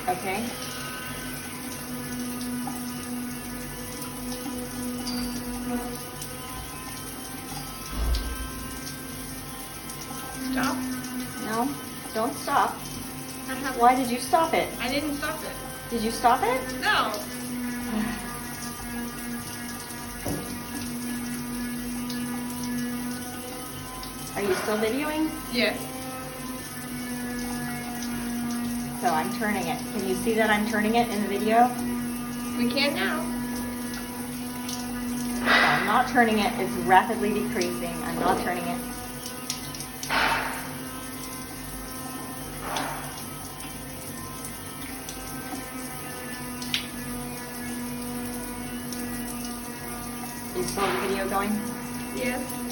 Okay. Stop. No, don't stop. I have. Why did you stop it? I didn't stop it. Did you stop it? No. Are you still videoing? Yes. So I'm turning it. Can you see that I'm turning it in the video? We can now. No, I'm not turning it. It's rapidly decreasing. I'm not turning it. Is still the video going? Yes.